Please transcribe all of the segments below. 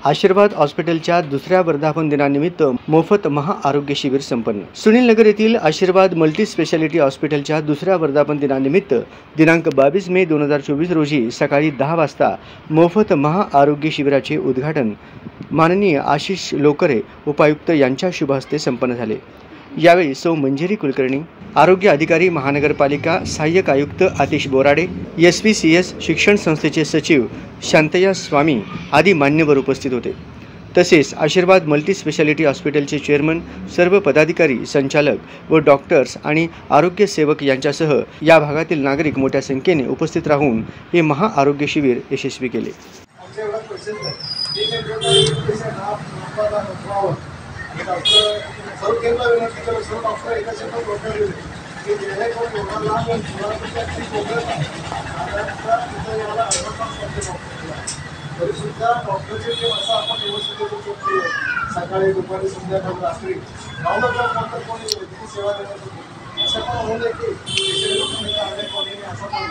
आशीर्वाद हॉस्पिटलच्या दुसऱ्या वर्धापन दिनानिमित्त मोफत महाआरोग्य शिबिर संपन्न। सुनील नगर येथील आशीर्वाद मल्टी स्पेशालिटी हॉस्पिटलच्या दुसऱ्या वर्धापन दिनानिमित्त दिनांक 22 मे 2024 रोजी सकाळी 10 वाजता मोफत महाआरोग्य शिबिराचे उद्घाटन माननीय आशिष लोकरे उपायुक्त यांच्या शुभ हस्ते संपन्न झाले। यावेळी सौ मंजिरी कुलकर्णी, आरोग्य अधिकारी महानगरपालिका सहाय्यक आयुक्त आतिश बोराडे, SVCS शिक्षण संस्थेचे सचिव शांतया स्वामी आदी मान्यवर उपस्थित होते। तसेच आशीर्वाद मल्टी स्पेशालिटी हॉस्पिटलचे चेअरमन, सर्व पदाधिकारी, संचालक व डॉक्टर्स आणि आरोग्य सेवक यांच्यासह या भागातील नागरिक मोठ्या संख्येने उपस्थित राहून हे महाआरोग्य शिबिर यशस्वी केले। तरी सुद्धा डॉक्टरचे जे असं आपण व्यवस्थित करू शकतो, सकाळी दुपारी संध्याकाळी रात्री नंतर कोणी किती सेवा देणार होती असं पण होऊ नये की अनेक कोणी असं पण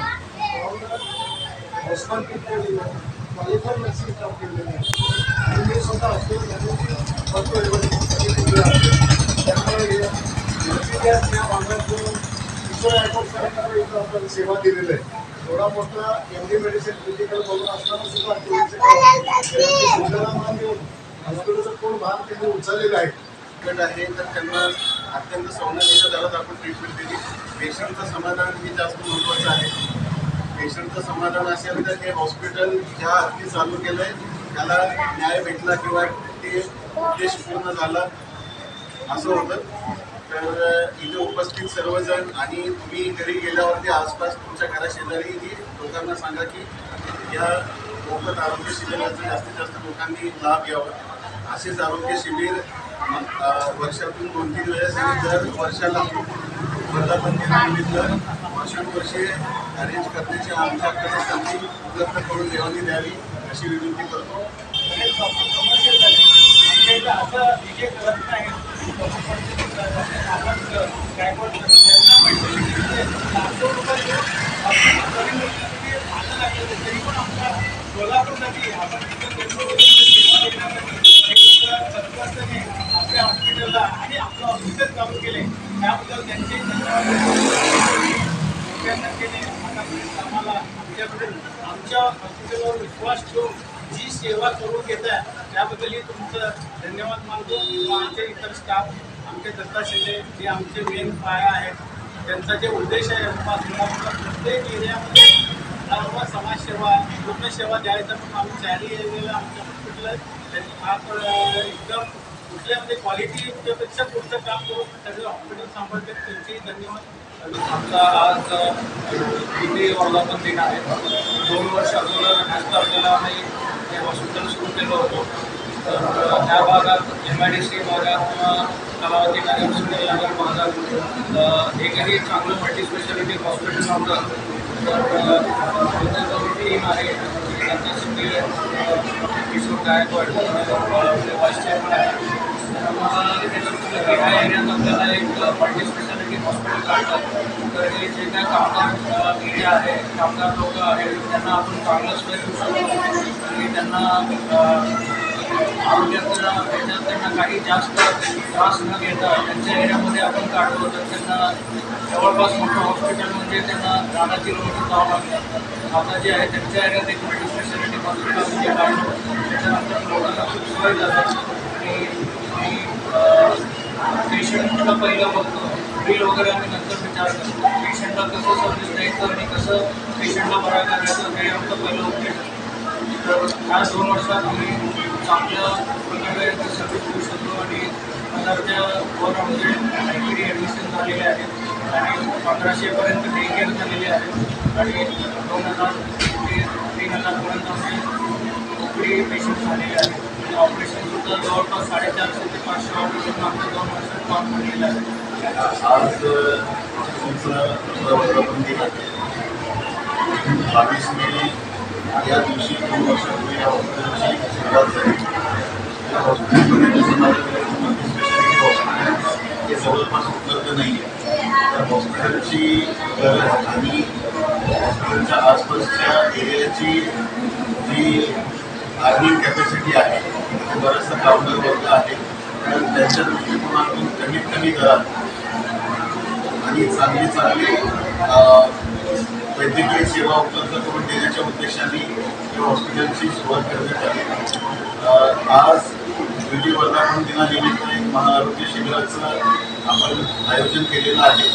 हॉस्पिटल केलेलं क्वालिफाईड नर्सिंग काम केलेलं आहे आणि मी स्वतः हॉस्पिटल त्यामुळे या भागातून किशोर ॲडवोकेट इथं आपण सेवा दिलेलं आहे। थोडा मोठा MD मेडिसिन क्रिटिकल बघून असताना सुद्धा हॉस्पिटलचा कोण भाग त्यांनी उचललेला आहे तर त्यांना अत्यंत सौम्यतेच्या दरात आपण ट्रीटमेंट दिली। पेशंटचं समाधान हे जास्त महत्त्वाचं आहे। पेशंटचं समाधान असेल तर ते हॉस्पिटल ज्या अर्थी चालू केलं आहे त्याला न्याय भेटला किंवा ते उद्देश पूर्ण झाला असं होतं। तर इथे उपस्थित सर्वजण आणि तुम्ही घरी गेल्यावरती आसपास तुमच्या घराशेजारी लोकांना सांगा की या मोफत आरोग्य शिबिराचा जास्तीत जास्त लोकांनी लाभ घ्यावा। असेच आरोग्य शिबिर वर्षातून 2-3 वेळेस आणि दर वर्षाला वर्धापन दिनानिमित्त वर्षानुवर्षे अरेंज करण्याची आमच्याकडे संधी उपलब्ध करून देवानी द्यावी अशी विनंती करतो। आपल्या हॉस्पिटलला आणि आपलं हॉस्पिटल चालू केले त्याबद्दल त्यांचे मोठ्या संख्येने आम्हाला आमच्याकडून आमच्या हॉस्पिटलवर विश्वास ठेवून जी सेवा करून घेत आहे त्याबद्दलही तुमचं धन्यवाद मानतो। आमचे इतर स्टाफ, आमचे दत्ता शिंदे जे आमचे मेन पाया आहेत, त्यांचा जे उद्देश आहे प्रत्येक एरियामध्ये सर्व समाजसेवा रुग्णसेवा द्यायचा म्हणून आम्ही 4 एरियाला आमच्या हॉस्पिटल आहे एकदम कुठल्यामध्ये क्वालिटीपेक्षा पुढचं काम करून सगळं हॉस्पिटल सांभाळतात त्यांचेही धन्यवाद। आमचा आज किती वर्धापन दिन आहे। 2 वर्ष अगोदर आपल्याला आम्ही हे हॉस्पिटल सुरू केलं होतं। तर त्या भागात MIDC भागात किंवा कलावती नगर सुनील नगर भागात एकही चांगलं मल्टी स्पेशालिटी हॉस्पिटल नव्हतं। तर टीम आहे त्यांचा सुनील किशोर गायकवाड वाईस चेअरमन आहे। ह्या एरियात आपल्याला एक मल्टी स्पेशालिटी हॉस्पिटल काढतात। तर हे जे काय कामगार एरिया आहे, कामगार लोक आहेत त्यांना आपण चांगलं सोय देऊ शकतो आणि त्यांना आरोग्याच्या ह्याच्यात त्यांना काही जास्त त्रास न घेता त्यांच्या एरियामध्ये आपण काढतो। तर त्यांना जवळपास मोठं हॉस्पिटल म्हणजे त्यांना 10 किलोमीटर जावं लागतं। आता जे आहे त्यांच्या एरियात एक मल्टी स्पेशालिटी हॉस्पिटल म्हणजे काढतो त्याच्यानंतर लोकांना खूप सोय जातात आणि पेशंटला पहिलं बघतो, बिल वगैरे आम्ही नंतर विचार करतो। पेशंटला कसं सर्व्हिस द्यायचं आणि कसं पेशंटला बरं करायचं हे आमचं पहिलं उद्देश। तर ह्या 2 वर्षात आम्ही चांगल्या प्रकारे सर्व्हिस देऊ शकतो आणि 1000च्या वर आमचे IPD ॲडमिशन झालेले आहेत आणि 1500पर्यंत डे केअर झालेले आहेत आणि 2000 ते 3000पर्यंत आमचे OPD पेशंट झालेले आहेत। ऑपरेशनसुद्धा जवळपास 450 ते 500 ऑपरेशन आमच्या 2 वर्षात काम केलेलं आहे। आज तुमचं वर्धापन दिन आहे 22 मे या दिवशी 2 वर्षापूर्वी या हॉस्पिटलची सुरुवात झाली। या हॉस्पिटलमध्ये मल्टी स्पेशालिटी हॉस्पिटल हे जवळपास उपलब्ध नाही आहे। त्या हॉस्पिटलची गरज आणि हॉस्पिटलच्या आसपासच्या एरियाची जी अर्निंग कॅपॅसिटी आहे, म्हणजे बरंचसं ग्राउंडर वर्ग आहे, तर त्यांच्या दृष्टिकोनातून कमीत कमी दरात आणि चांगली वैद्यकीय सेवा उपलब्ध करून देण्याच्या उद्देशाने या हॉस्पिटलची सुरुवात करण्यात आली। आज दिल्ली वर्धापन दिनानिमित्त एक महाआरोग्य शिबिराचं आपण आयोजन केलेलं आहे।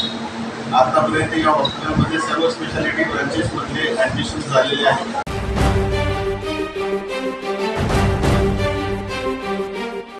आतापर्यंत या हॉस्पिटलमध्ये सर्व स्पेशालिटी ब्रांचेसमधले ॲडमिशन झालेले आहेत।